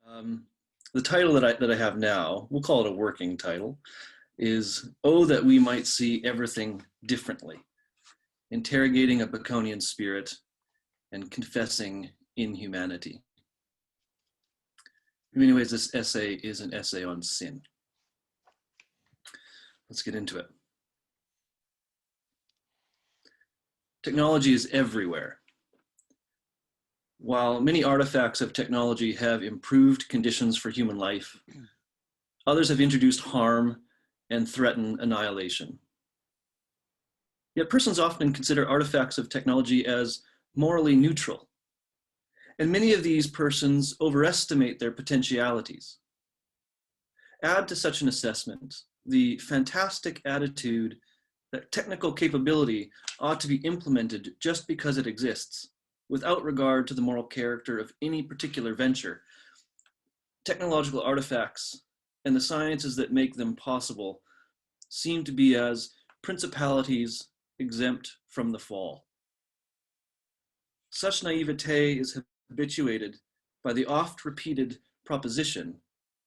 Um, the title that I have now, we'll call it a working title, is "Oh, that we might see everything differently, interrogating a Baconian spirit and confessing inhumanity." In many ways, this essay is an essay on sin. Let's get into it. Technology is everywhere. While many artifacts of technology have improved conditions for human life, others have introduced harm and threaten annihilation. Yet persons often consider artifacts of technology as morally neutral, and many of these persons overestimate their potentialities. Add to such an assessment the fantastic attitude that technical capability ought to be implemented just because it exists, without regard to the moral character of any particular venture. Technological artifacts and the sciences that make them possible seem to be as principalities exempt from the fall. Such naivete is habituated by the oft-repeated proposition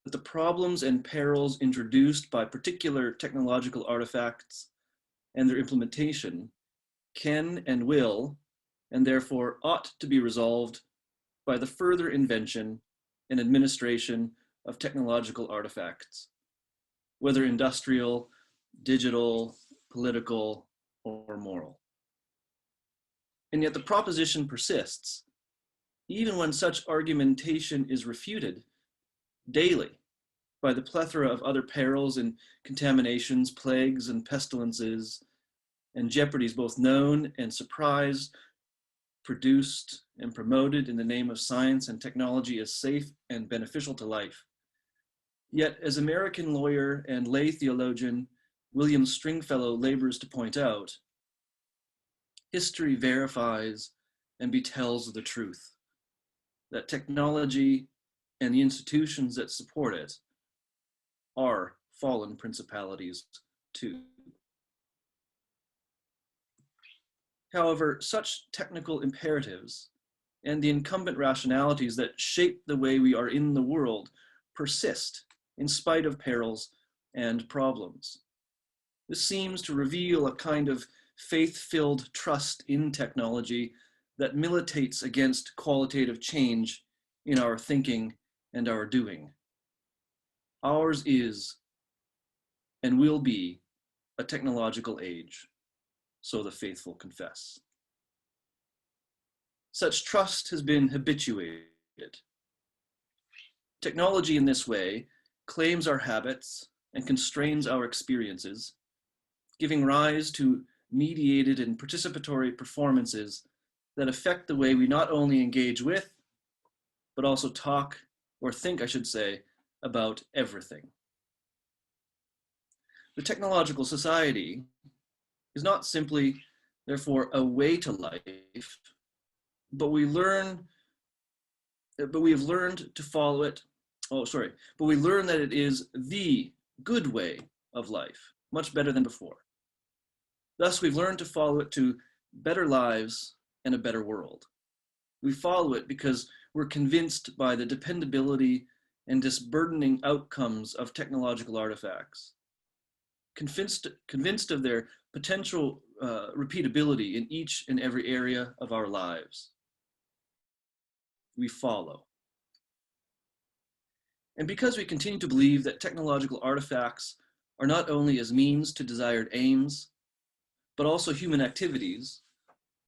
that the problems and perils introduced by particular technological artifacts and their implementation can and will, and therefore ought to be resolved by the further invention and administration of technological artifacts, whether industrial, digital, political, or moral. And yet the proposition persists, even when such argumentation is refuted daily by the plethora of other perils and contaminations, plagues and pestilences, and jeopardies both known and surprised, produced and promoted in the name of science and technology as safe and beneficial to life. Yet, as American lawyer and lay theologian William Stringfellow labors to point out, history verifies and betells the truth that technology and the institutions that support it are fallen principalities too. However, such technical imperatives and the incumbent rationalities that shape the way we are in the world persist in spite of perils and problems. This seems to reveal a kind of faith-filled trust in technology that militates against qualitative change in our thinking and our doing. Ours is and will be a technological age, so the faithful confess. Such trust has been habituated. Technology in this way claims our habits and constrains our experiences, giving rise to mediated and participatory performances that affect the way we not only engage with, but also talk, or think, I should say, about everything. The technological society is not simply, therefore, a way to life, but we have learned to follow it. But we learn that it is the good way of life, much better than before. Thus, we've learned to follow it to better lives and a better world. We follow it because we're convinced by the dependability and disburdening outcomes of technological artifacts, convinced of their potential repeatability in each and every area of our lives. We follow. And because we continue to believe that technological artifacts are not only as means to desired aims, but also human activities,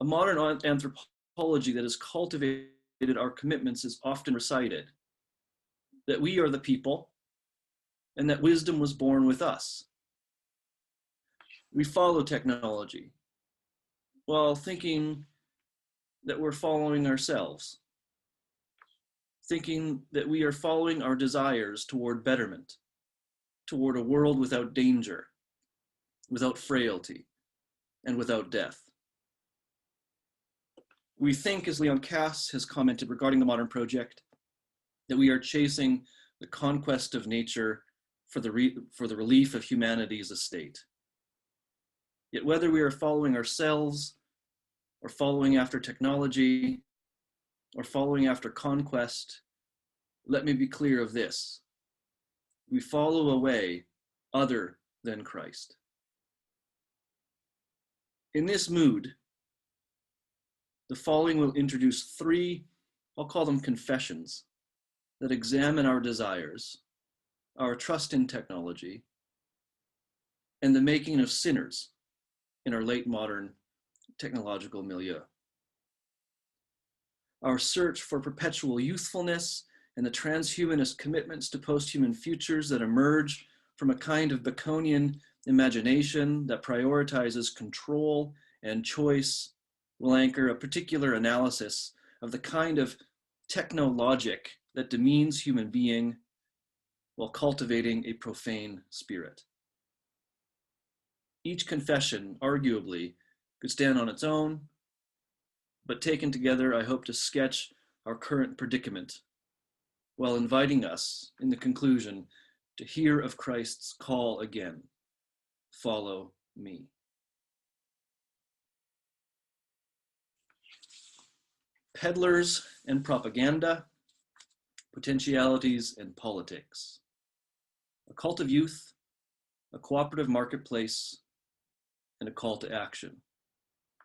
a modern anthropology that has cultivated our commitments is often recited, that we are the people and that wisdom was born with us. We follow technology while thinking that we're following ourselves, thinking that we are following our desires toward betterment, toward a world without danger, without frailty, and without death. We think, as Leon Cass has commented regarding the modern project, that we are chasing the conquest of nature for the relief of humanity's estate. Yet whether we are following ourselves, or following after technology, or following after conquest, let me be clear of this. We follow a way other than Christ. In this mood, the following will introduce three, I'll call them confessions, that examine our desires, our trust in technology, and the making of sinners in our late modern technological milieu. Our search for perpetual youthfulness and the transhumanist commitments to post-human futures that emerge from a kind of Baconian imagination that prioritizes control and choice will anchor a particular analysis of the kind of technologic that demeans human being while cultivating a profane spirit. Each confession, arguably, could stand on its own, but taken together, I hope to sketch our current predicament while inviting us, in the conclusion, to hear of Christ's call again, follow me. Peddlers and propaganda, potentialities and politics. A cult of youth, a cooperative marketplace, and a call to action.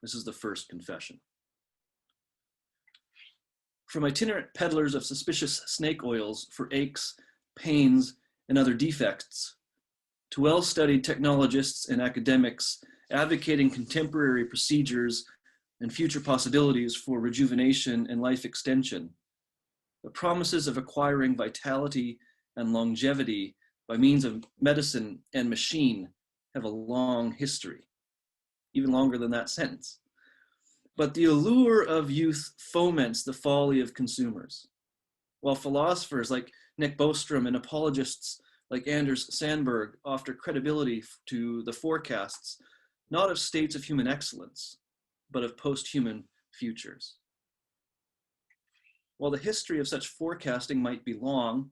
This is the first confession. From itinerant peddlers of suspicious snake oils for aches, pains, and other defects, to well-studied technologists and academics advocating contemporary procedures and future possibilities for rejuvenation and life extension, the promises of acquiring vitality and longevity by means of medicine and machine have a long history, even longer than that sentence. But the allure of youth foments the folly of consumers, while philosophers like Nick Bostrom and apologists like Anders Sandberg offer credibility to the forecasts, not of states of human excellence, but of post-human futures. While the history of such forecasting might be long,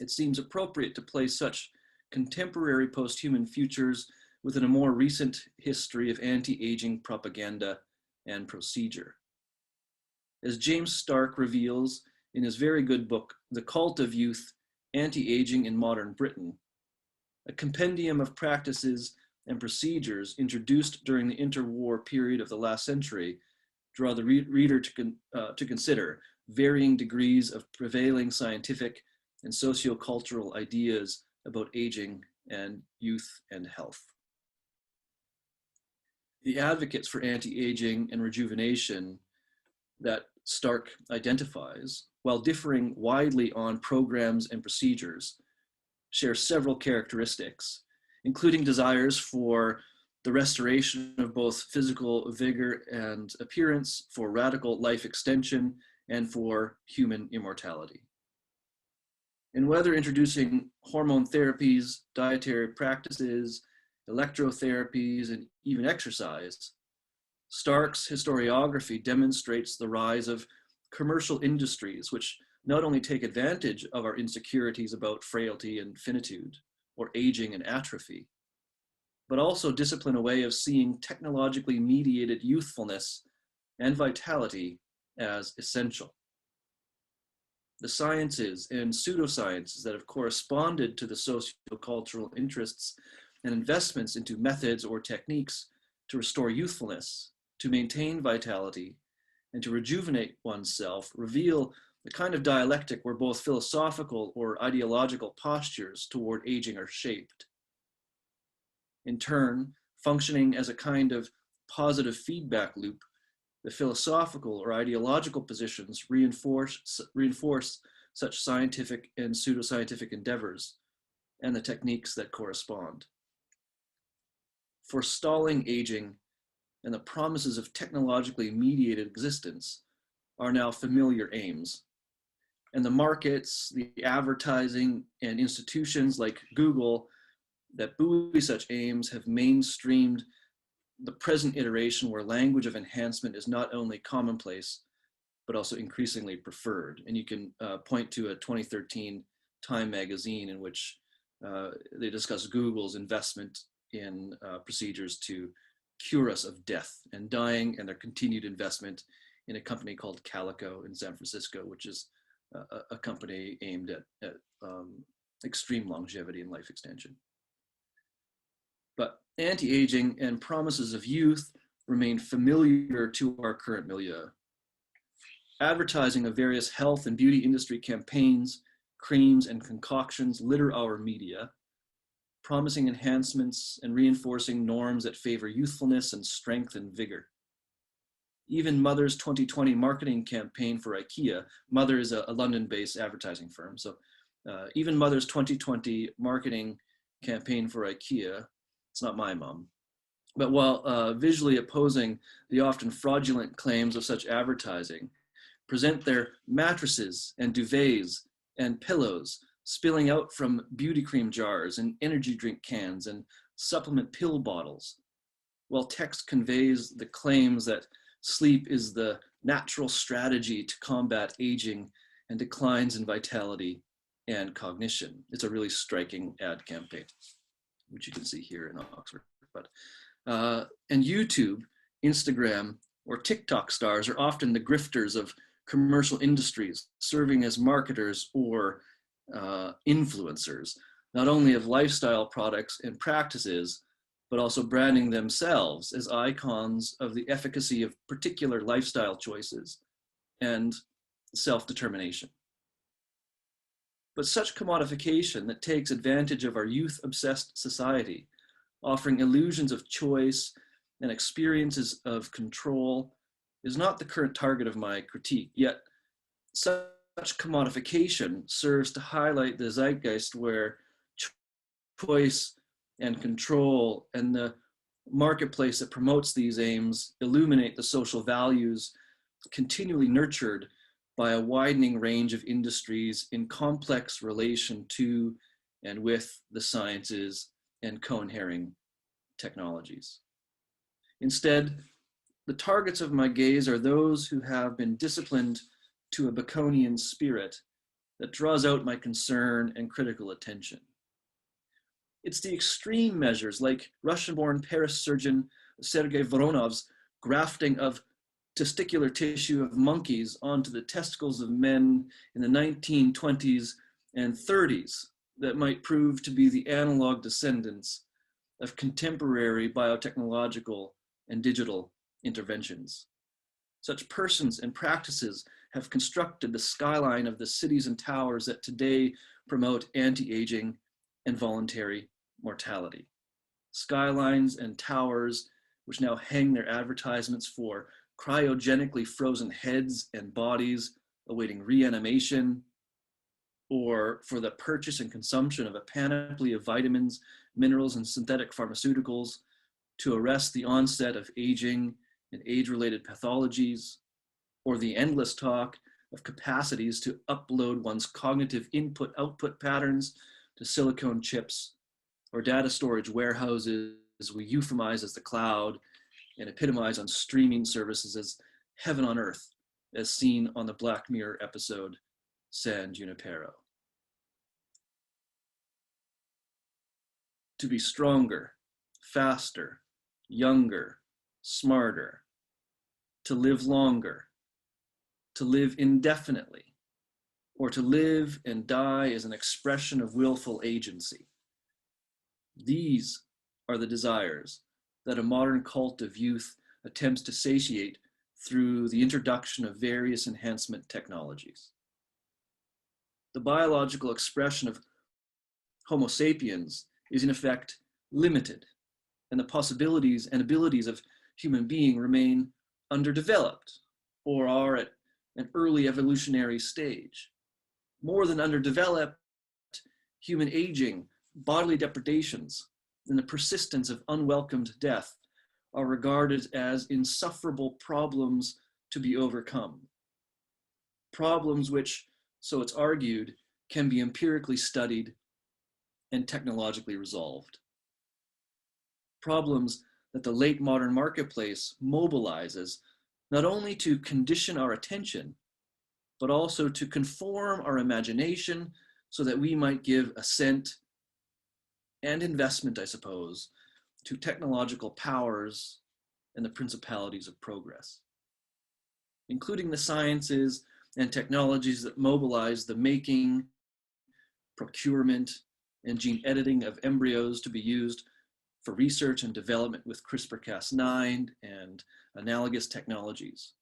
it seems appropriate to place such contemporary post-human futures within a more recent history of anti-aging propaganda and procedure. As James Stark reveals in his very good book, The Cult of Youth, Anti-Aging in Modern Britain, a compendium of practices and procedures introduced during the interwar period of the last century draw the reader to consider varying degrees of prevailing scientific and sociocultural ideas about aging and youth and health. The advocates for anti-aging and rejuvenation that Stark identifies, while differing widely on programs and procedures, share several characteristics, including desires for the restoration of both physical vigor and appearance, for radical life extension, and for human immortality. And whether introducing hormone therapies, dietary practices, electrotherapies, and even exercise, Stark's historiography demonstrates the rise of commercial industries which not only take advantage of our insecurities about frailty and finitude, or aging and atrophy, but also discipline a way of seeing technologically mediated youthfulness and vitality as essential. The sciences and pseudosciences that have corresponded to the sociocultural interests and investments into methods or techniques to restore youthfulness, to maintain vitality, and to rejuvenate oneself reveal the kind of dialectic where both philosophical or ideological postures toward aging are shaped. In turn, functioning as a kind of positive feedback loop, the philosophical or ideological positions reinforce such scientific and pseudoscientific endeavors and the techniques that correspond. Forestalling aging and the promises of technologically mediated existence are now familiar aims. And the markets, the advertising, and institutions like Google that buoy such aims have mainstreamed the present iteration where language of enhancement is not only commonplace, but also increasingly preferred. And you can point to a 2013 Time magazine in which they discuss Google's investment in procedures to cure us of death and dying, and their continued investment in a company called Calico in San Francisco, which is a company aimed at extreme longevity and life extension. But anti-aging and promises of youth remain familiar to our current milieu. Advertising of various health and beauty industry campaigns, creams, and concoctions litter our media, promising enhancements and reinforcing norms that favor youthfulness and strength and vigor. Even Mother's 2020 marketing campaign for IKEA, Mother is a London-based advertising firm, so even Mother's 2020 marketing campaign for IKEA, it's not my mom, but while visually opposing the often fraudulent claims of such advertising, present their mattresses and duvets and pillows spilling out from beauty cream jars and energy drink cans and supplement pill bottles, while text conveys the claims that sleep is the natural strategy to combat aging and declines in vitality and cognition. It's a really striking ad campaign, which you can see here in Oxford. And YouTube, Instagram, or TikTok stars are often the grifters of commercial industries, serving as marketers or influencers, not only of lifestyle products and practices, but also branding themselves as icons of the efficacy of particular lifestyle choices and self-determination. But such commodification that takes advantage of our youth-obsessed society, offering illusions of choice and experiences of control, is not the current target of my critique, yet such commodification serves to highlight the zeitgeist where choice and control and the marketplace that promotes these aims illuminate the social values continually nurtured by a widening range of industries in complex relation to and with the sciences and co-inhering technologies. Instead, the targets of my gaze are those who have been disciplined to a Baconian spirit that draws out my concern and critical attention. It's the extreme measures like Russian-born Paris surgeon Sergei Voronov's grafting of testicular tissue of monkeys onto the testicles of men in the 1920s and 30s that might prove to be the analog descendants of contemporary biotechnological and digital interventions. Such persons and practices have constructed the skyline of the cities and towers that today promote anti-aging and voluntary mortality. Skylines and towers which now hang their advertisements for cryogenically frozen heads and bodies awaiting reanimation, or for the purchase and consumption of a panoply of vitamins, minerals, and synthetic pharmaceuticals to arrest the onset of aging and age-related pathologies, or the endless talk of capacities to upload one's cognitive input-output patterns to silicone chips, or data storage warehouses we euphemize as the cloud and epitomize on streaming services as heaven on earth, as seen on the Black Mirror episode San Junipero. To be stronger, faster, younger, smarter, to live longer, to live indefinitely, or to live and die as an expression of willful agency. These are the desires that a modern cult of youth attempts to satiate through the introduction of various enhancement technologies. The biological expression of Homo sapiens is in effect limited, and the possibilities and abilities of human being remain underdeveloped or are at an early evolutionary stage. More than underdeveloped, human aging, bodily depredations, and the persistence of unwelcomed death are regarded as insufferable problems to be overcome. Problems which, so it's argued, can be empirically studied and technologically resolved. Problems that the late modern marketplace mobilizes not only to condition our attention, but also to conform our imagination so that we might give assent and investment, I suppose, to technological powers and the principalities of progress, including the sciences and technologies that mobilize the making, procurement, and gene editing of embryos to be used for research and development with CRISPR-Cas9 and analogous technologies,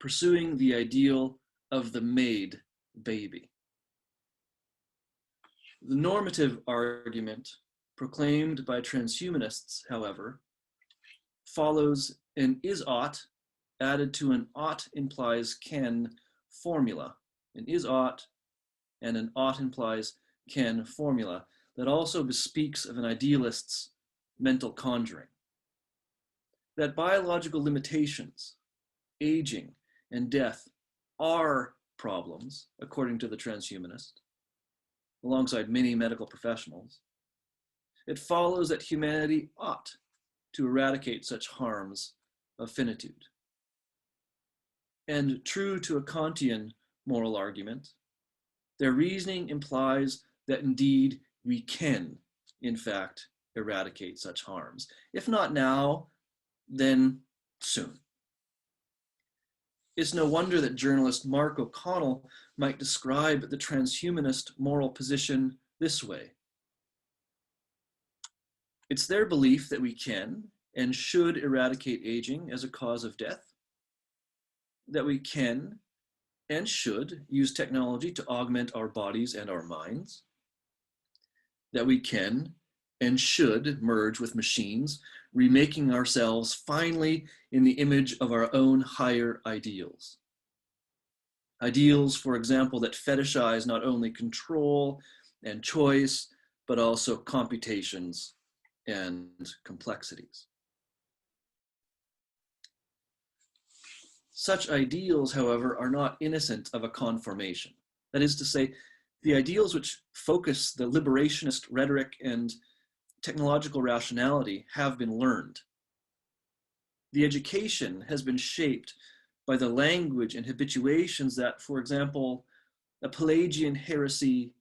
pursuing the ideal of the made baby. The normative argument proclaimed by transhumanists, however, follows an is-ought added to an ought implies can formula. An is-ought and an ought implies can formula that also bespeaks of an idealist's mental conjuring. That biological limitations, aging, and death are problems, according to the transhumanist, alongside many medical professionals. It follows that humanity ought to eradicate such harms of finitude. And true to a Kantian moral argument, their reasoning implies that indeed we can, in fact, eradicate such harms. If not now, then soon. It's no wonder that journalist Mark O'Connell might describe the transhumanist moral position this way. It's their belief that we can and should eradicate aging as a cause of death, that we can and should use technology to augment our bodies and our minds, that we can and should merge with machines, remaking ourselves finally in the image of our own higher ideals. Ideals, for example, that fetishize not only control and choice, but also computations and complexities. Such ideals, however, are not innocent of a conformation. That is to say, the ideals which focus the liberationist rhetoric and technological rationality have been learned. The education has been shaped by the language and habituations that, for example, a Pelagian heresy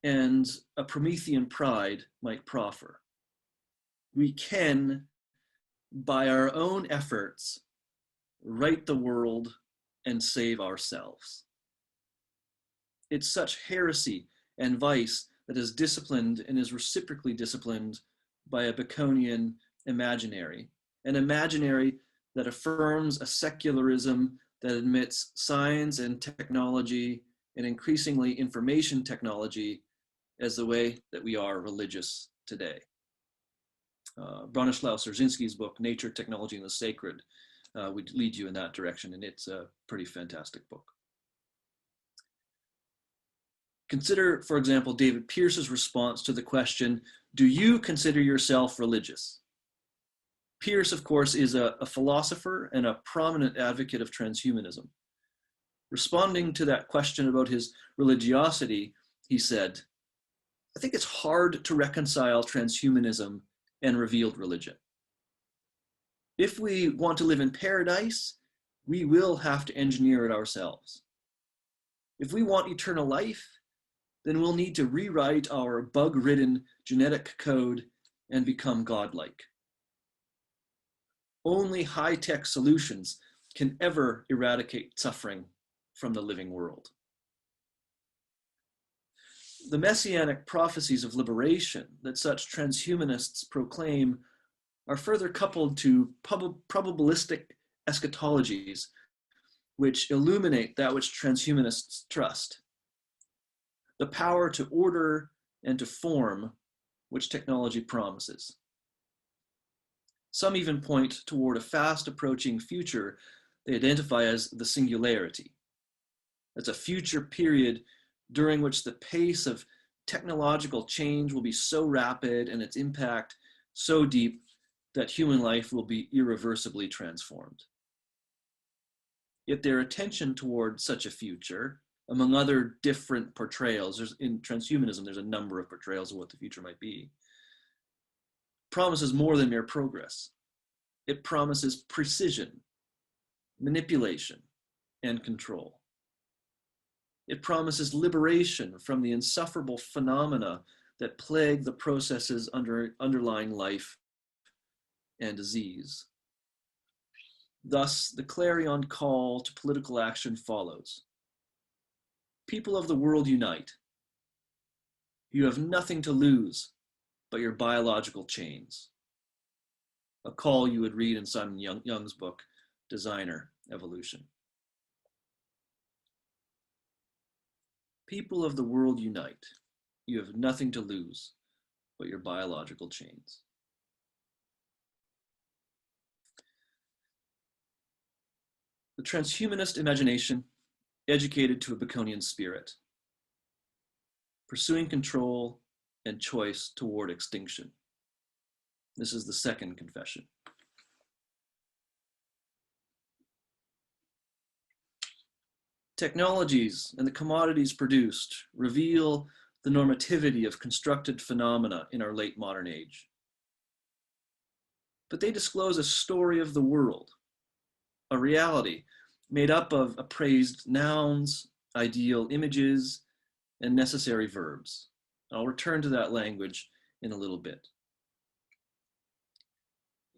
and a Promethean pride might proffer. We can, by our own efforts, right the world and save ourselves. It's such heresy and vice that is disciplined and is reciprocally disciplined by a Baconian imaginary, an imaginary that affirms a secularism that admits science and technology and increasingly information technology as the way that we are religious today. Bronislaw Szerzyński's book, Nature, Technology, and the Sacred, would lead you in that direction, and it's a pretty fantastic book. Consider, for example, David Pearce's response to the question, do you consider yourself religious? Pearce, of course, is a philosopher and a prominent advocate of transhumanism. Responding to that question about his religiosity, he said, I think it's hard to reconcile transhumanism and revealed religion. If we want to live in paradise, we will have to engineer it ourselves. If we want eternal life, then we'll need to rewrite our bug-ridden genetic code and become godlike. Only high-tech solutions can ever eradicate suffering from the living world. The messianic prophecies of liberation that such transhumanists proclaim are further coupled to probabilistic eschatologies which illuminate that which transhumanists trust. The power to order and to form which technology promises. Some even point toward a fast approaching future they identify as the singularity. That's a future period during which the pace of technological change will be so rapid and its impact so deep that human life will be irreversibly transformed. Yet their attention toward such a future, among other different portrayals, in transhumanism there's a number of portrayals of what the future might be, promises more than mere progress. It promises precision, manipulation, and control. It promises liberation from the insufferable phenomena that plague the processes underlying life and disease. Thus, the clarion call to political action follows. People of the world unite. You have nothing to lose but your biological chains. A call you would read in Simon Young's book, Designer Evolution. People of the world unite. You have nothing to lose but your biological chains. The transhumanist imagination, educated to a Baconian spirit, pursuing control and choice toward extinction. This is the second confession. Technologies and the commodities produced reveal the normativity of constructed phenomena in our late modern age. But they disclose a story of the world, a reality made up of appraised nouns, ideal images, and necessary verbs. I'll return to that language in a little bit.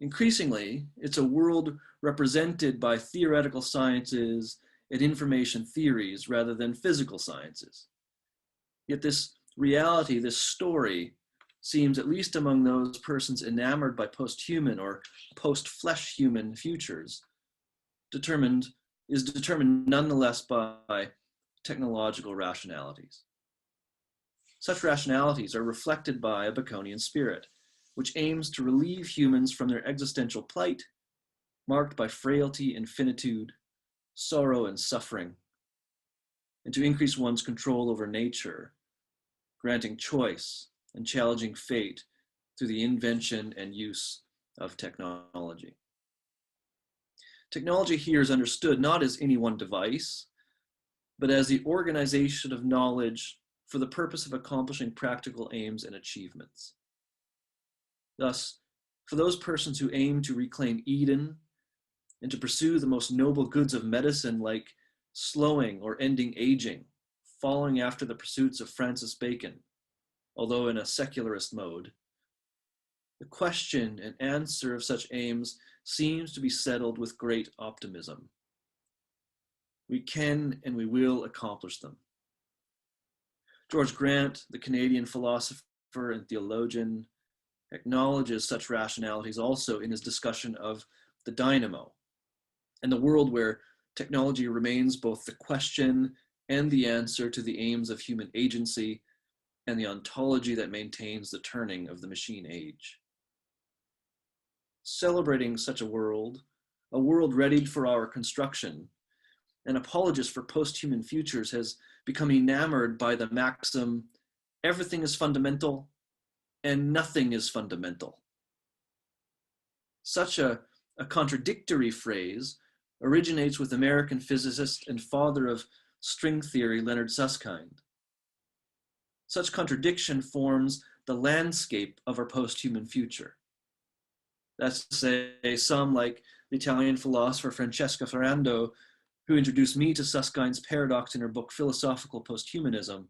Increasingly, it's a world represented by theoretical sciences and information theories rather than physical sciences. Yet this reality, this story, seems, at least among those persons enamored by post-human or post-flesh human futures, is determined nonetheless by technological rationalities. Such rationalities are reflected by a Baconian spirit, which aims to relieve humans from their existential plight, marked by frailty and finitude, sorrow and suffering, and to increase one's control over nature, granting choice and challenging fate through the invention and use of technology. Technology here is understood not as any one device, but as the organization of knowledge for the purpose of accomplishing practical aims and achievements. Thus, for those persons who aim to reclaim Eden and to pursue the most noble goods of medicine like slowing or ending aging, following after the pursuits of Francis Bacon, although in a secularist mode, the question and answer of such aims seems to be settled with great optimism. We can and we will accomplish them. George Grant, the Canadian philosopher and theologian, acknowledges such rationalities also in his discussion of the dynamo and the world where technology remains both the question and the answer to the aims of human agency and the ontology that maintains the turning of the machine age. Celebrating such a world readied for our construction, an apologist for post-human futures has become enamored by the maxim, everything is fundamental and nothing is fundamental. Such a contradictory phrase originates with American physicist and father of string theory, Leonard Susskind. Such contradiction forms the landscape of our post-human future. That's to say, some, like the Italian philosopher Francesca Ferrando, who introduced me to Susskind's paradox in her book Philosophical Posthumanism,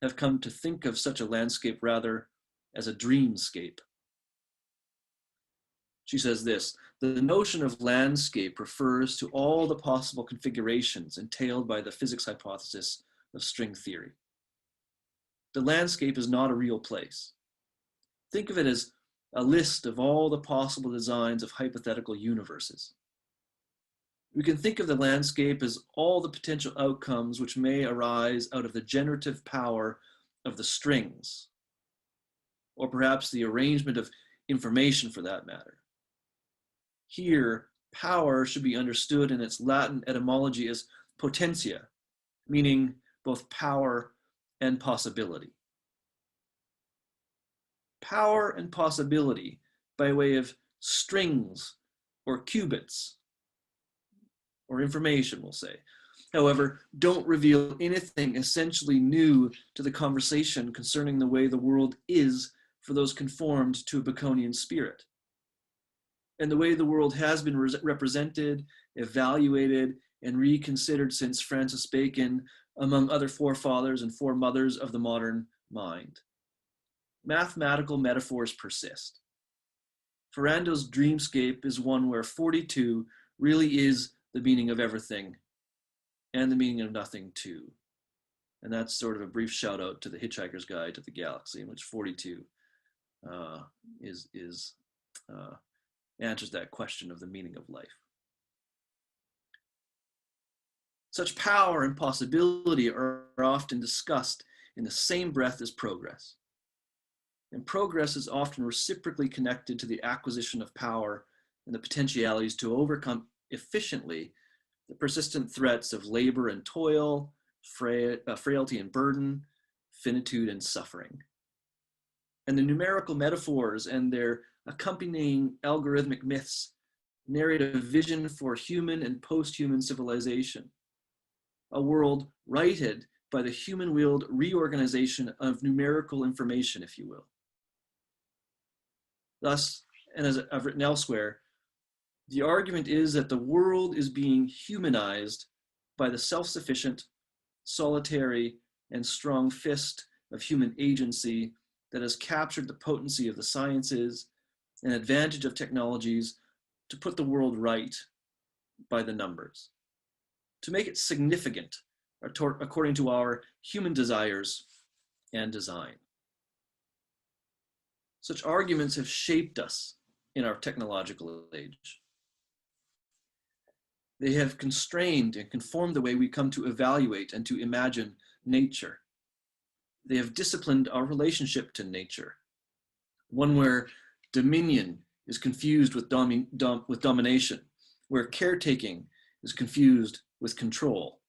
have come to think of such a landscape rather as a dreamscape. She says this, the notion of landscape refers to all the possible configurations entailed by the physics hypothesis of string theory. The landscape is not a real place. Think of it as a list of all the possible designs of hypothetical universes. We can think of the landscape as all the potential outcomes which may arise out of the generative power of the strings, or perhaps the arrangement of information for that matter. Here, power should be understood in its Latin etymology as potentia, meaning both power and possibility. Power and possibility by way of strings or qubits, or information, we'll say, however, don't reveal anything essentially new to the conversation concerning the way the world is for those conformed to a Baconian spirit, and the way the world has been represented, evaluated, and reconsidered since Francis Bacon, among other forefathers and foremothers of the modern mind. Mathematical metaphors persist. Ferrando's dreamscape is one where 42 really is the meaning of everything and the meaning of nothing too. And that's sort of a brief shout out to the Hitchhiker's Guide to the Galaxy, in which 42 answers that question of the meaning of life. Such power and possibility are often discussed in the same breath as progress. And progress is often reciprocally connected to the acquisition of power and the potentialities to overcome efficiently the persistent threats of labor and toil, frailty and burden, finitude and suffering. And the numerical metaphors and their accompanying algorithmic myths narrate a vision for human and post-human civilization, a world righted by the human-willed reorganization of numerical information, if you will. Thus, and as I've written elsewhere, the argument is that the world is being humanized by the self-sufficient, solitary, and strong fist of human agency that has captured the potency of the sciences and advantage of technologies to put the world right by the numbers, to make it significant according to our human desires and design. Such arguments have shaped us in our technological age. They have constrained and conformed the way we come to evaluate and to imagine nature. They have disciplined our relationship to nature, one where dominion is confused with domination, where caretaking is confused with control.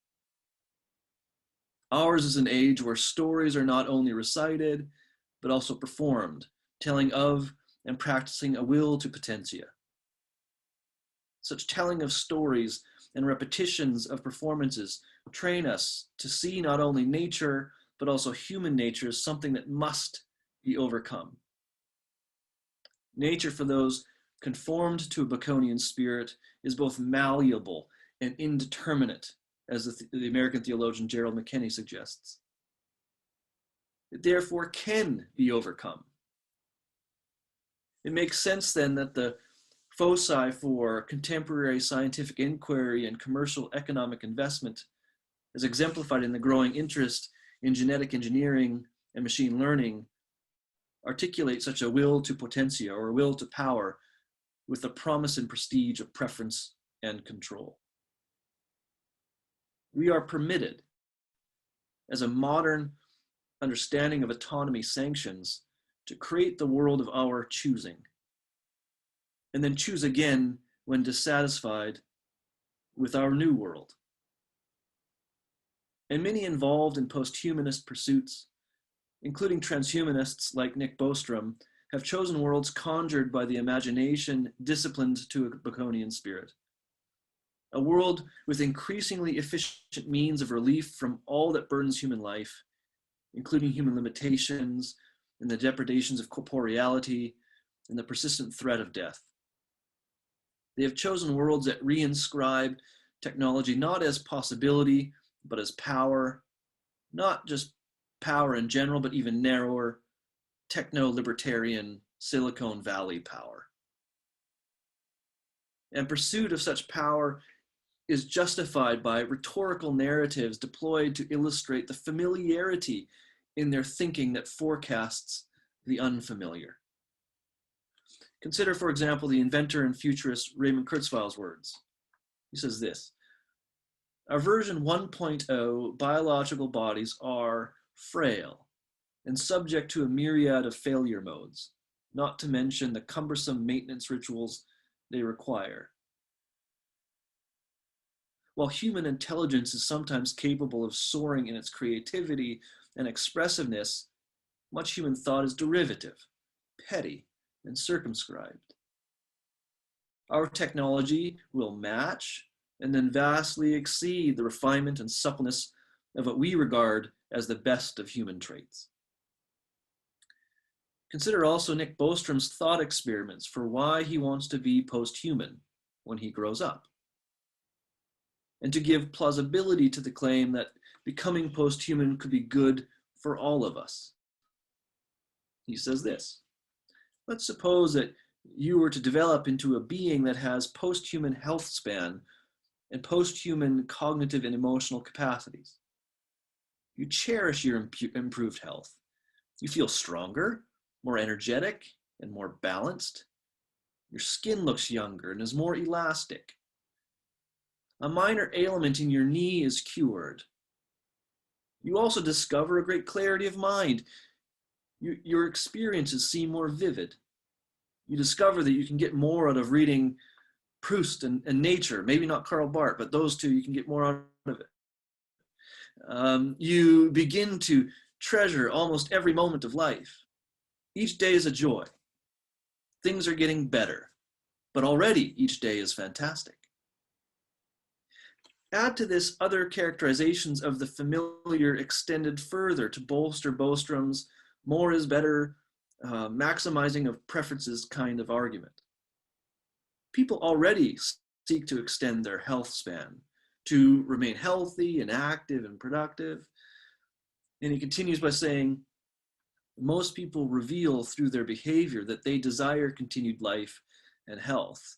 Ours is an age where stories are not only recited, but also performed, telling of and practicing a will to potentia. Such telling of stories and repetitions of performances train us to see not only nature, but also human nature as something that must be overcome. Nature, for those conformed to a Baconian spirit, is both malleable and indeterminate, as the American theologian Gerald McKinney suggests. It therefore can be overcome. It makes sense then that the foci for contemporary scientific inquiry and commercial economic investment, as exemplified in the growing interest in genetic engineering and machine learning, articulate such a will to potentia, or a will to power, with the promise and prestige of preference and control. We are permitted, as a modern understanding of autonomy sanctions, to create the world of our choosing, and then choose again when dissatisfied with our new world. And many involved in post-humanist pursuits, including transhumanists like Nick Bostrom, have chosen worlds conjured by the imagination disciplined to a Baconian spirit. A world with increasingly efficient means of relief from all that burdens human life, including human limitations and the depredations of corporeality and the persistent threat of death. They have chosen worlds that reinscribe technology not as possibility, but as power, not just power in general, but even narrower, techno-libertarian Silicon Valley power. And pursuit of such power is justified by rhetorical narratives deployed to illustrate the familiarity in their thinking that forecasts the unfamiliar. Consider, for example, the inventor and futurist Raymond Kurzweil's words. He says this: "Our version 1.0 biological bodies are frail and subject to a myriad of failure modes, not to mention the cumbersome maintenance rituals they require. While human intelligence is sometimes capable of soaring in its creativity and expressiveness, much human thought is derivative, petty, and circumscribed. Our technology will match and then vastly exceed the refinement and suppleness of what we regard as the best of human traits." Consider also Nick Bostrom's thought experiments for why he wants to be post-human when he grows up, and to give plausibility to the claim that becoming post-human could be good for all of us. He says this: "Let's suppose that you were to develop into a being that has post-human health span and post-human cognitive and emotional capacities. you cherish your improved health. You feel stronger, more energetic, and more balanced. Your skin looks younger and is more elastic. A minor ailment in your knee is cured. You also discover a great clarity of mind. Your experiences seem more vivid. You discover that you can get more out of reading Proust and nature, maybe not Karl Barth, but those two, you can get more out of it. You begin to treasure almost every moment of life. Each day is a joy. Things are getting better, but already each day is fantastic. Add to this other characterizations of the familiar extended further to bolster Bostrom's more is better, maximizing of preferences kind of argument. People already seek to extend their health span, to remain healthy and active and productive. And he continues by saying, most people reveal through their behavior that they desire continued life and health.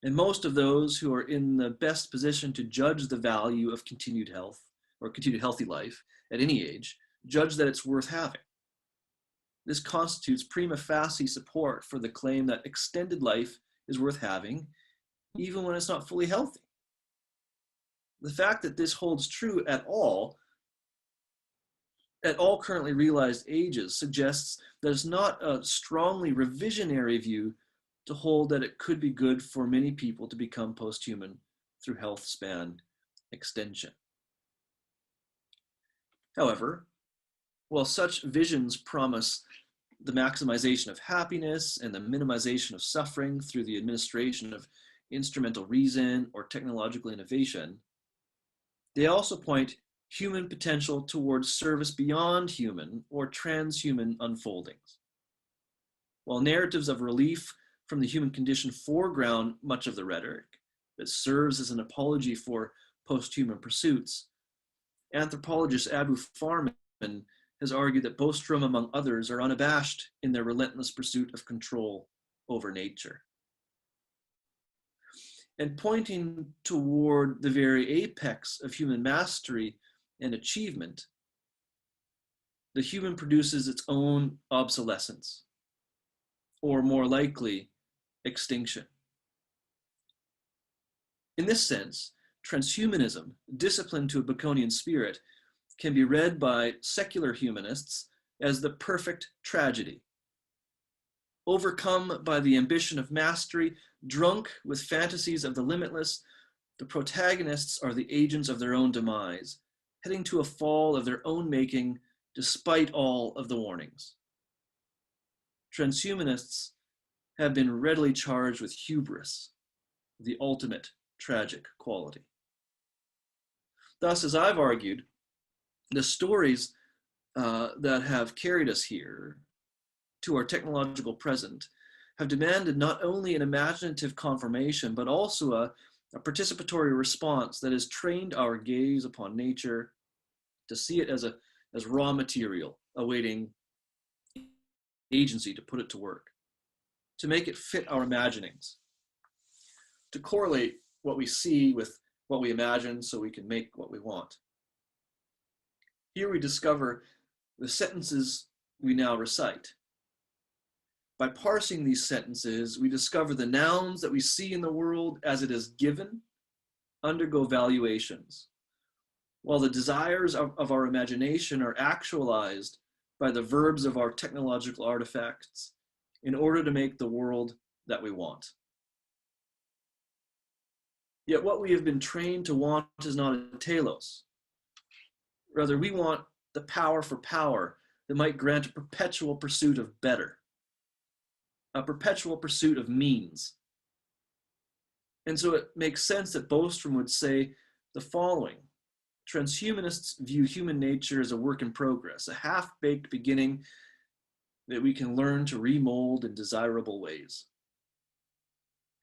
And most of those who are in the best position to judge the value of continued health or continued healthy life at any age, judge that it's worth having. This constitutes prima facie support for the claim that extended life is worth having, even when it's not fully healthy. The fact that this holds true at all currently realized ages suggests that it's not a strongly revisionary view to hold that it could be good for many people to become posthuman through health span extension. However, while such visions promise the maximization of happiness and the minimization of suffering through the administration of instrumental reason or technological innovation, they also point human potential towards service beyond human or transhuman unfoldings. While narratives of relief from the human condition foreground much of the rhetoric that serves as an apology for post-human pursuits, anthropologist Abu Farman has argued that Bostrom, among others, are unabashed in their relentless pursuit of control over nature. And pointing toward the very apex of human mastery and achievement, the human produces its own obsolescence, or more likely, extinction. In this sense, transhumanism, disciplined to a Baconian spirit, can be read by secular humanists as the perfect tragedy. Overcome by the ambition of mastery, drunk with fantasies of the limitless, the protagonists are the agents of their own demise, heading to a fall of their own making despite all of the warnings. Transhumanists have been readily charged with hubris, the ultimate tragic quality. Thus, as I've argued, the stories that have carried us here to our technological present have demanded not only an imaginative confirmation, but also a participatory response that has trained our gaze upon nature to see it as raw material awaiting agency to put it to work, to make it fit our imaginings, to correlate what we see with what we imagine so we can make what we want. Here we discover the sentences we now recite. By parsing these sentences, we discover the nouns that we see in the world as it is given undergo valuations, while the desires of our imagination are actualized by the verbs of our technological artifacts in order to make the world that we want. Yet what we have been trained to want is not a telos. Rather, we want the power for power that might grant a perpetual pursuit of better, a perpetual pursuit of means. And so it makes sense that Bostrom would say the following: transhumanists view human nature as a work in progress, a half-baked beginning that we can learn to remold in desirable ways.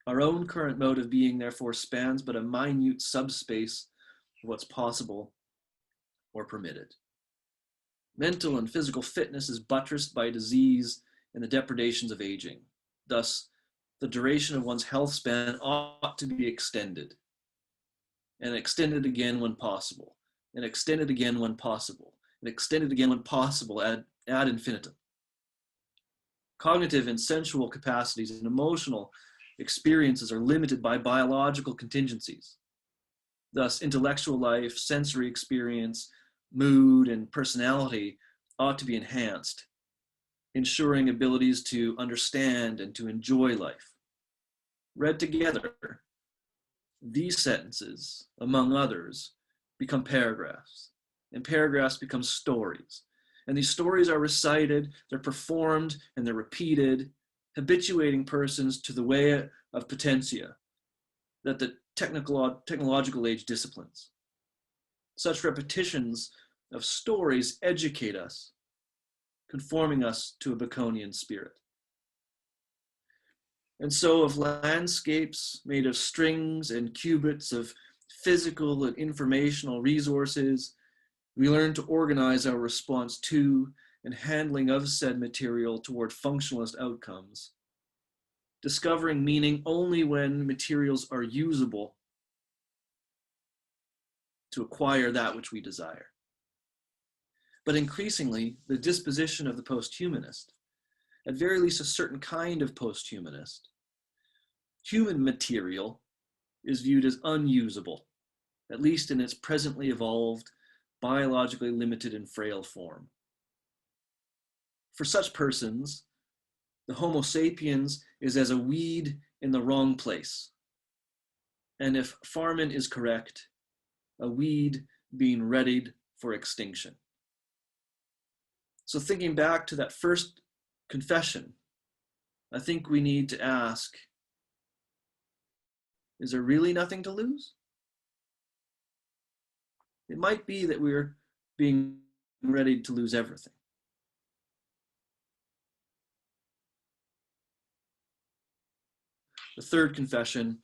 Our own current mode of being, therefore, spans but a minute subspace of what's possible or permitted. Mental and physical fitness is buttressed by disease and the depredations of aging. Thus, the duration of one's health span ought to be extended, and extended again when possible. and extend it again when possible, and extend it again when possible ad infinitum. Cognitive and sensual capacities and emotional experiences are limited by biological contingencies. Thus, intellectual life, sensory experience, mood, and personality ought to be enhanced, ensuring abilities to understand and to enjoy life. Read together, these sentences, among others, become paragraphs, and paragraphs become stories. And these stories are recited, they're performed, and they're repeated, habituating persons to the way of potentia that the technological age disciplines. Such repetitions of stories educate us, conforming us to a Baconian spirit. And so of landscapes made of strings and qubits of physical and informational resources, we learn to organize our response to and handling of said material toward functionalist outcomes, discovering meaning only when materials are usable to acquire that which we desire. But increasingly, the disposition of the post-humanist, at very least a certain kind of post-humanist, human material is viewed as unusable, at least in its presently evolved, biologically limited and frail form. For such persons, the Homo sapiens is as a weed in the wrong place. And if Farman is correct, a weed being readied for extinction. So thinking back to that first confession, I think we need to ask, is there really nothing to lose? It might be that we're being ready to lose everything. The third confession,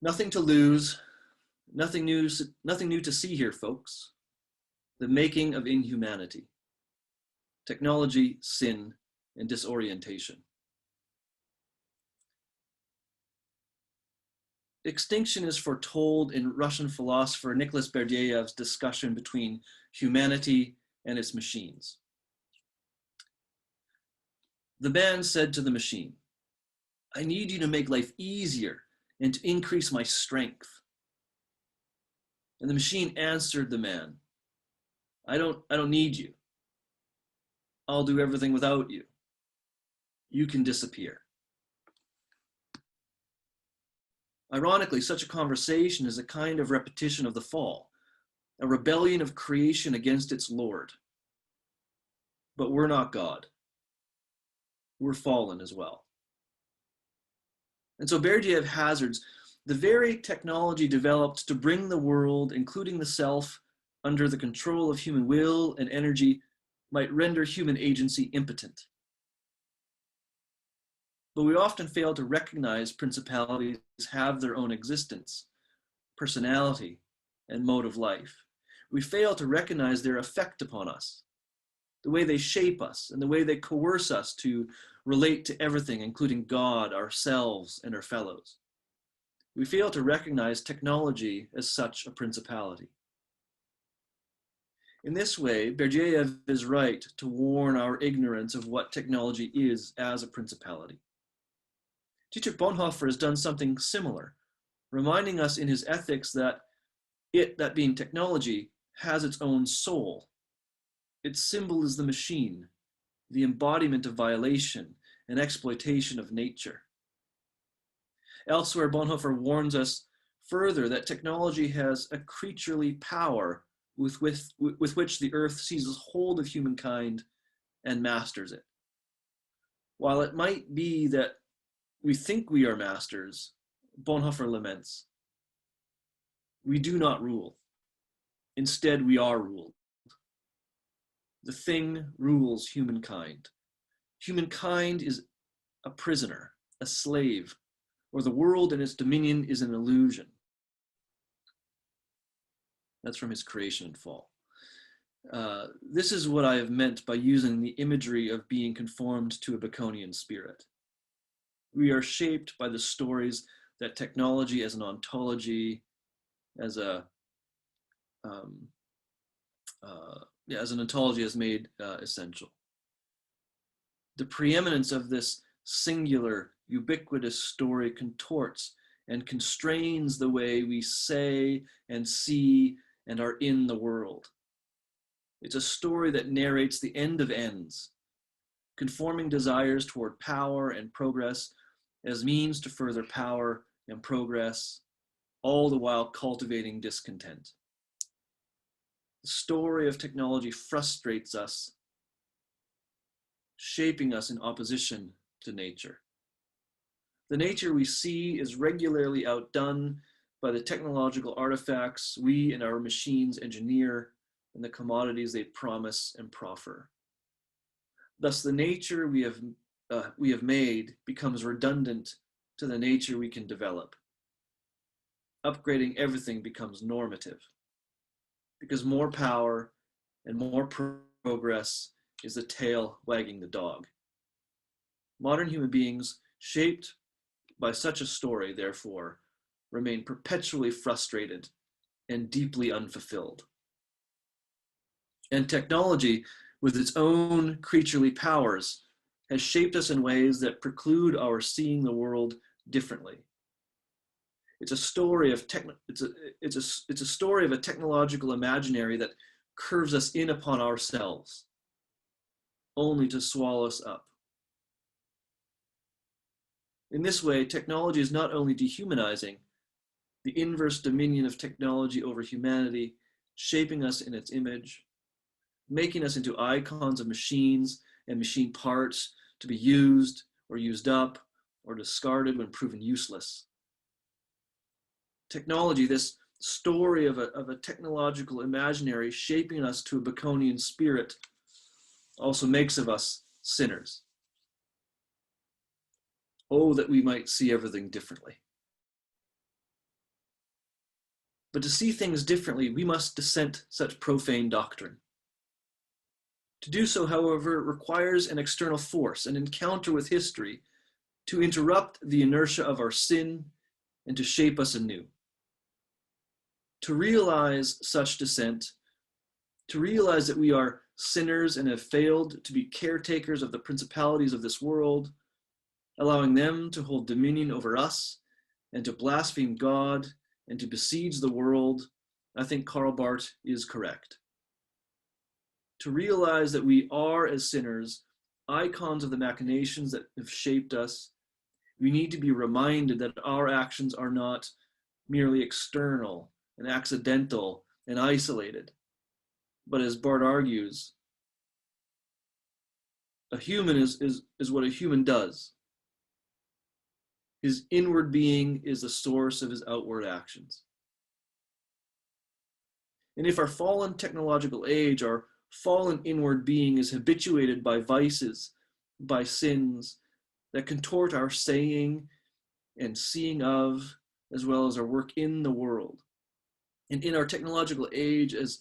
nothing to lose, nothing new to see here, folks. The making of inhumanity, technology, sin, and disorientation. Extinction is foretold in Russian philosopher Nicholas Berdyeyev's discussion between humanity and its machines. The man said to the machine, I need you to make life easier and to increase my strength. And the machine answered the man, I don't need you. I'll do everything without you. You can disappear. Ironically, such a conversation is a kind of repetition of the fall, a rebellion of creation against its Lord. But we're not God. We're fallen as well. And so Berdyaev hazards the very technology developed to bring the world, including the self, under the control of human will and energy might render human agency impotent. But we often fail to recognize principalities have their own existence, personality, and mode of life. We fail to recognize their effect upon us, the way they shape us, and the way they coerce us to relate to everything, including God, ourselves, and our fellows. We fail to recognize technology as such a principality. In this way, Berdyaev is right to warn our ignorance of what technology is as a principality. Dietrich Bonhoeffer has done something similar, reminding us in his ethics that it, that being technology, has its own soul. Its symbol is the machine, the embodiment of violation and exploitation of nature. Elsewhere, Bonhoeffer warns us further that technology has a creaturely power with which the earth seizes hold of humankind and masters it. While it might be that we think we are masters, Bonhoeffer laments, we do not rule. Instead, we are ruled. The thing rules humankind. Humankind is a prisoner, a slave, or the world and its dominion is an illusion. That's from his Creation and Fall. This is what I have meant by using the imagery of being conformed to a Baconian spirit. We are shaped by the stories that technology as an ontology, as a um, as an ontology has made essential. The preeminence of this singular, ubiquitous story contorts and constrains the way we say and see and are in the world. It's a story that narrates the end of ends, conforming desires toward power and progress as means to further power and progress, all the while cultivating discontent. The story of technology frustrates us, shaping us in opposition to nature. The nature we see is regularly outdone by the technological artifacts we and our machines engineer and the commodities they promise and proffer. Thus, the nature we have made becomes redundant to the nature we can develop. Upgrading everything becomes normative, because more power and more progress is the tail wagging the dog. Modern human beings, shaped by such a story, therefore, remain perpetually frustrated and deeply unfulfilled. And technology, with its own creaturely powers, has shaped us in ways that preclude our seeing the world differently. It's a story of it's a story of a technological imaginary that curves us in upon ourselves, only to swallow us up. In this way, technology is not only dehumanizing, the inverse dominion of technology over humanity, shaping us in its image, making us into icons of machines and machine parts to be used or used up or discarded when proven useless. Technology, this story of a technological imaginary shaping us to a Baconian spirit, also makes of us sinners. Oh, that we might see everything differently. But to see things differently, we must dissent such profane doctrine. To do so, however, requires an external force, an encounter with history, to interrupt the inertia of our sin and to shape us anew. To realize such dissent, to realize that we are sinners and have failed to be caretakers of the principalities of this world, allowing them to hold dominion over us and to blaspheme God and to besiege the world, I think Karl Barth is correct. To realize that we are, as sinners, icons of the machinations that have shaped us, we need to be reminded that our actions are not merely external and accidental and isolated, but as Barth argues, a human is what a human does. His inward being is the source of his outward actions. And if our fallen technological age, our fallen inward being is habituated by vices, by sins that contort our saying and seeing of, as well as our work in the world. And in our technological age, as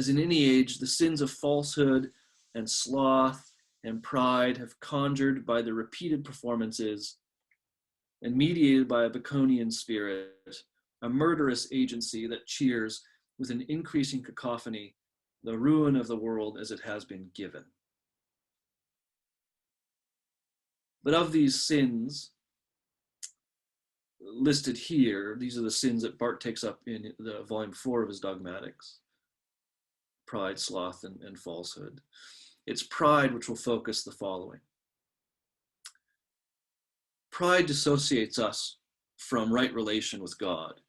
in any age, the sins of falsehood and sloth and pride have conjured by the repeated performances and mediated by a Baconian spirit, a murderous agency that cheers with an increasing cacophony the ruin of the world as it has been given. But of these sins listed here, these are the sins that Barth takes up in the volume 4 of his Dogmatics: pride, sloth, and falsehood. It's pride which will focus the following. Pride dissociates us from right relation with God,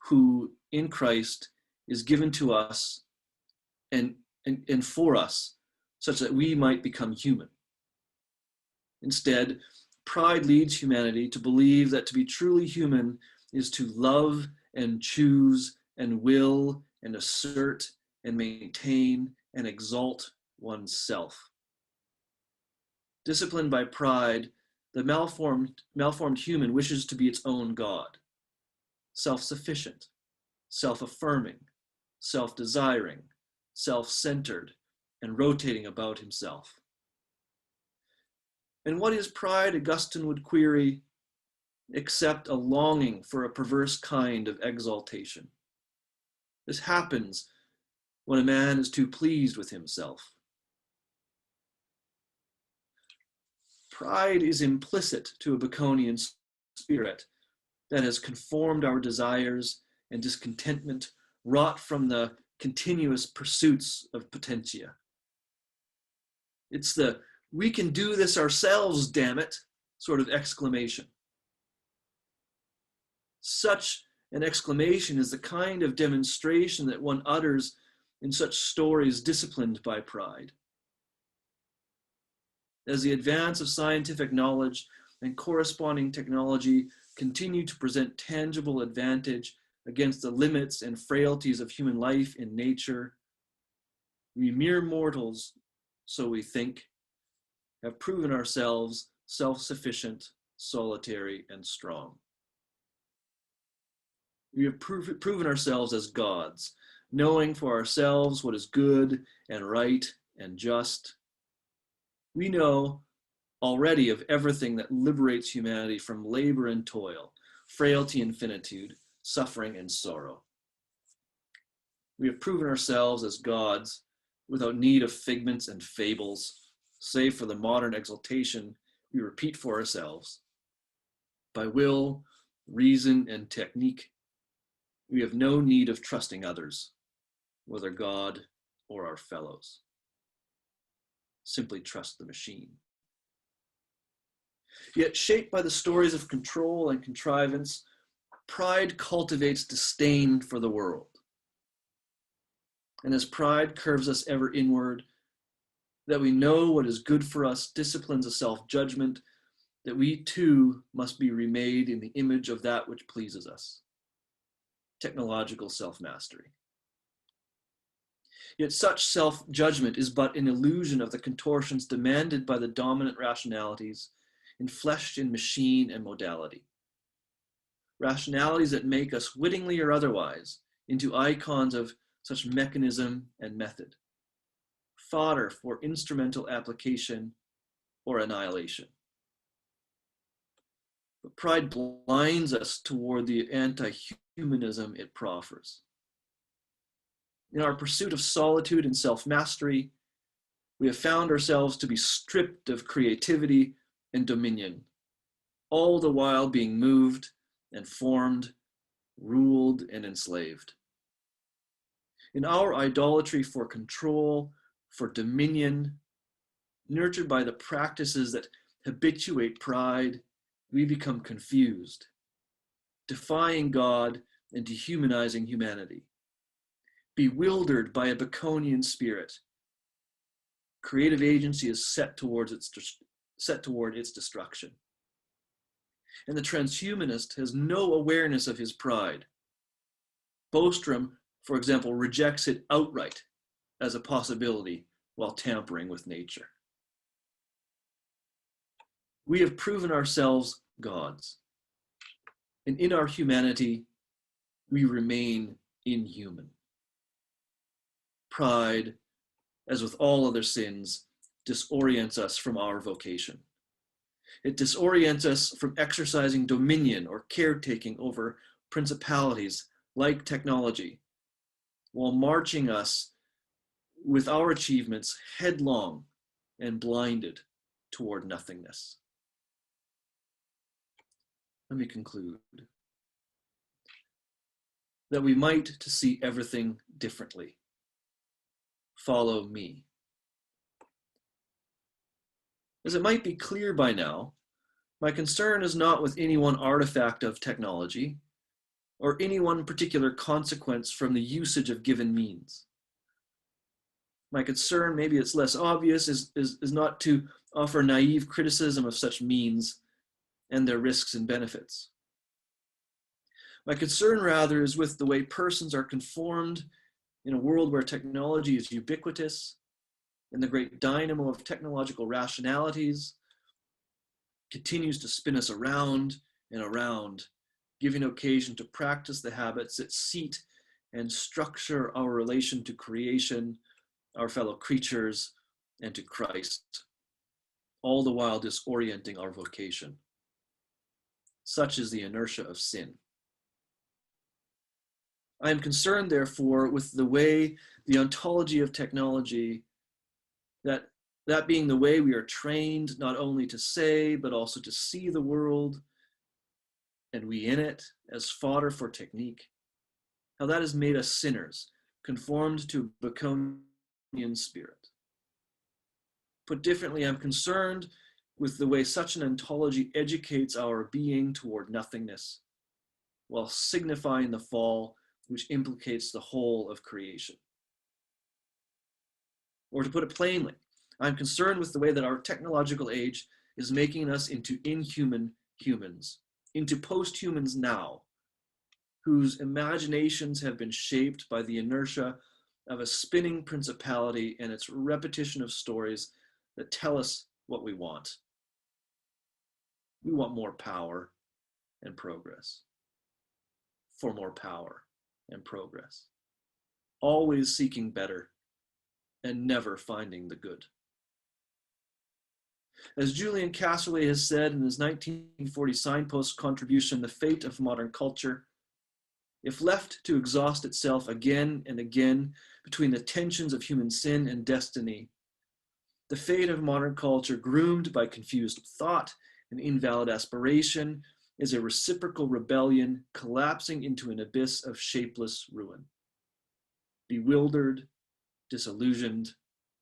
who in Christ is given to us and for us, such that we might become human. Instead, pride leads humanity to believe that to be truly human is to love and choose and will and assert and maintain and exalt oneself. Disciplined by pride, the malformed human wishes to be its own God, self-sufficient, self-affirming, self-desiring, self-centered, and rotating about himself. And what is pride, Augustine would query, except a longing for a perverse kind of exaltation? This happens when a man is too pleased with himself. Pride is implicit to a Baconian spirit that has conformed our desires and discontentment wrought from the continuous pursuits of potentia. It's the "we can do this ourselves, damn it" sort of exclamation. Such an exclamation is the kind of demonstration that one utters in such stories disciplined by pride. As the advance of scientific knowledge and corresponding technology continue to present tangible advantage against the limits and frailties of human life in nature, we mere mortals, so we think, have proven ourselves self-sufficient, solitary, and strong. We have proven ourselves as gods, knowing for ourselves what is good and right and just. We know already of everything that liberates humanity from labor and toil, frailty and finitude, suffering and sorrow. We have proven ourselves as gods without need of figments and fables, save for the modern exaltation we repeat for ourselves. By will, reason, and technique, we have no need of trusting others, whether God or our fellows. Simply trust the machine. Yet, shaped by the stories of control and contrivance, pride cultivates disdain for the world. And as pride curves us ever inward, that we know what is good for us disciplines a self-judgment that we too must be remade in the image of that which pleases us. Technological self-mastery. Yet such self-judgment is but an illusion of the contortions demanded by the dominant rationalities enfleshed in machine and modality. Rationalities that make us, wittingly or otherwise, into icons of such mechanism and method, fodder for instrumental application or annihilation. But pride blinds us toward the anti-humanism it proffers. In our pursuit of solitude and self-mastery, we have found ourselves to be stripped of creativity and dominion, all the while being moved and formed, ruled and enslaved. In our idolatry for control, for dominion, nurtured by the practices that habituate pride, we become confused, defying God and dehumanizing humanity. Bewildered by a Baconian spirit, creative agency is set toward its destruction. And the transhumanist has no awareness of his pride. Bostrom, for example, rejects it outright as a possibility while tampering with nature. We have proven ourselves gods, and in our humanity, we remain inhuman. Pride, as with all other sins, disorients us from our vocation. It disorients us from exercising dominion or caretaking over principalities like technology, while marching us with our achievements headlong and blinded toward nothingness. Let me conclude. That we might to see everything differently. Follow me. As it might be clear by now, my concern is not with any one artifact of technology or any one particular consequence from the usage of given means. My concern, maybe it's less obvious, is not to offer naive criticism of such means and their risks and benefits. My concern rather is with the way persons are conformed in a world where technology is ubiquitous and the great dynamo of technological rationalities continues to spin us around and around, giving occasion to practice the habits that seat and structure our relation to creation, our fellow creatures, and to Christ, all the while disorienting our vocation. Such is the inertia of sin. I am concerned, therefore, with the way the ontology of technology, that being the way we are trained not only to say, but also to see the world, and we in it, as fodder for technique, how that has made us sinners, conformed to a Baconian spirit. Put differently, I'm concerned with the way such an ontology educates our being toward nothingness, while signifying the fall which implicates the whole of creation. Or to put it plainly, I'm concerned with the way that our technological age is making us into inhuman humans, into post-humans now, whose imaginations have been shaped by the inertia of a spinning principality and its repetition of stories that tell us what we want. We want more power and progress. For more power and progress. Always seeking better and never finding the good. As Julian Casserley has said in his 1940 signpost contribution, The Fate of Modern Culture, if left to exhaust itself again and again between the tensions of human sin and destiny, the fate of modern culture, groomed by confused thought and invalid aspiration, is a reciprocal rebellion collapsing into an abyss of shapeless ruin. Bewildered, disillusioned,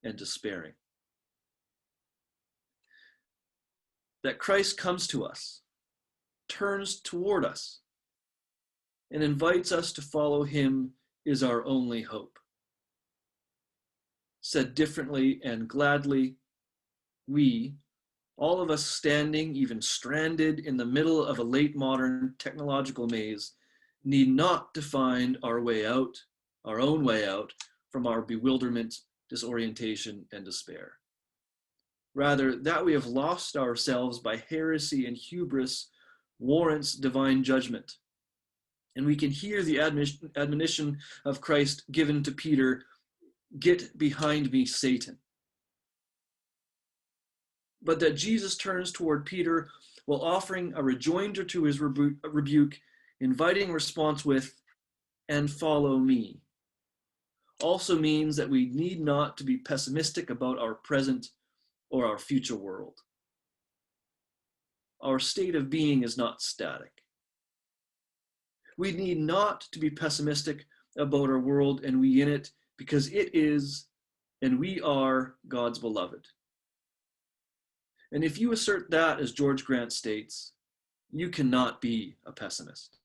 and despairing. That Christ comes to us, turns toward us, and invites us to follow him is our only hope. Said differently and gladly, we, all of us standing, even stranded in the middle of a late modern technological maze, need not to find our way out, our own way out, from our bewilderment, disorientation, and despair. Rather, that we have lost ourselves by heresy and hubris warrants divine judgment. And we can hear the admonition of Christ given to Peter, "Get behind me, Satan." But that Jesus turns toward Peter while offering a rejoinder to his rebuke, inviting response with, "And follow me," also means that we need not to be pessimistic about our present or our future world. Our state of being is not static. We need not to be pessimistic about our world and we in it, because it is and we are God's beloved. And if you assert that, as George Grant states, you cannot be a pessimist.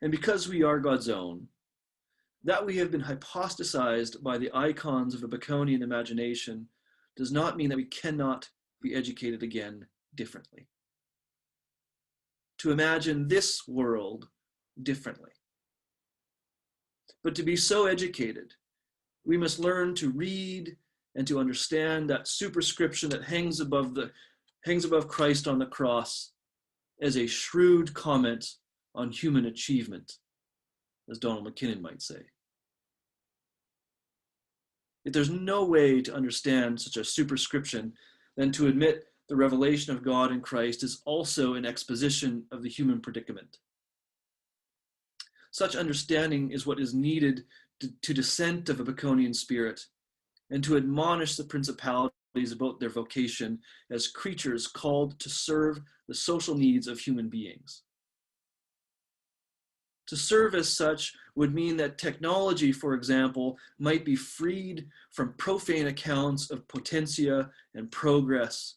And because we are God's own, that we have been hypostasized by the icons of a Baconian imagination does not mean that we cannot be educated again differently. To imagine this world differently. But to be so educated, we must learn to read and to understand that superscription that hangs above Christ on the cross as a shrewd comment on human achievement, as Donald McKinnon might say. If there's no way to understand such a superscription than to admit the revelation of God in Christ is also an exposition of the human predicament. Such understanding is what is needed to dissent of a Baconian spirit and to admonish the principalities about their vocation as creatures called to serve the social needs of human beings. To serve as such would mean that technology, for example, might be freed from profane accounts of potentia and progress,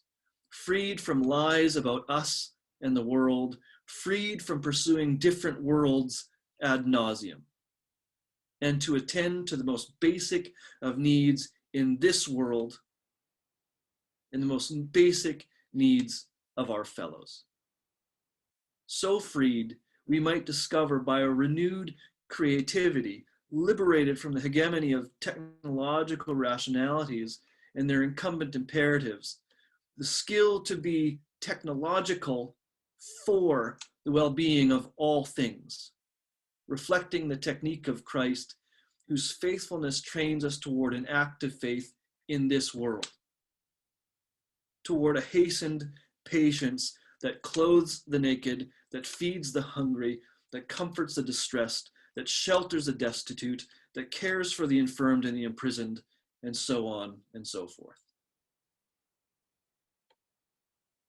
freed from lies about us and the world, freed from pursuing different worlds ad nauseum, and to attend to the most basic of needs in this world, and the most basic needs of our fellows. So freed, we might discover by a renewed creativity, liberated from the hegemony of technological rationalities and their incumbent imperatives, the skill to be technological for the well-being of all things, reflecting the technique of Christ, whose faithfulness trains us toward an active faith in this world, toward a hastened patience that clothes the naked, that feeds the hungry, that comforts the distressed, that shelters the destitute, that cares for the infirmed and the imprisoned, and so on and so forth.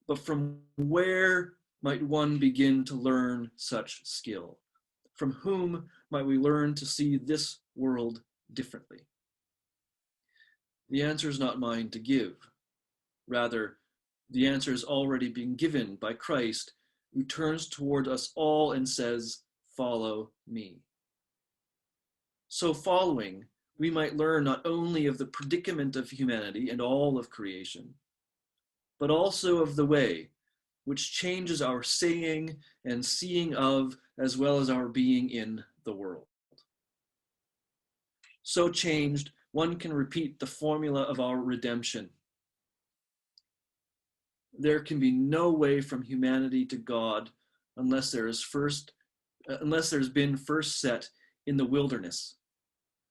But from where might one begin to learn such skill? From whom might we learn to see this world differently? The answer is not mine to give. Rather, the answer is already being given by Christ, who turns toward us all and says, "Follow me." So following, we might learn not only of the predicament of humanity and all of creation, but also of the way which changes our saying and seeing of, as well as our being in the world. So changed, one can repeat the formula of our redemption. There can be no way from humanity to God unless there's been first set in the wilderness,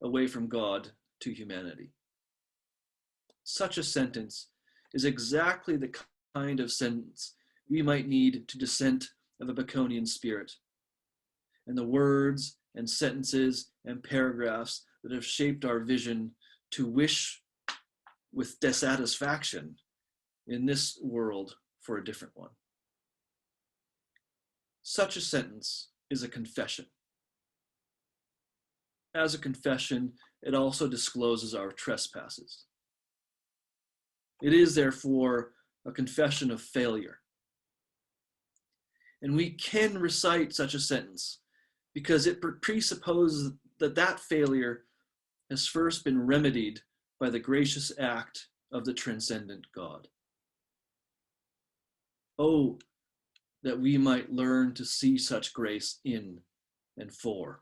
away from God to humanity. Such a sentence is exactly the kind of sentence we might need to dissent of a Baconian spirit. And the words and sentences and paragraphs that have shaped our vision to wish with dissatisfaction in this world for a different one. Such a sentence is a confession. As a confession, it also discloses our trespasses. It is, therefore, a confession of failure. And we can recite such a sentence because it presupposes that that failure has first been remedied by the gracious act of the transcendent God. Oh, that we might learn to see such grace in and for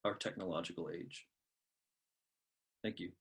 our technological age. Thank you.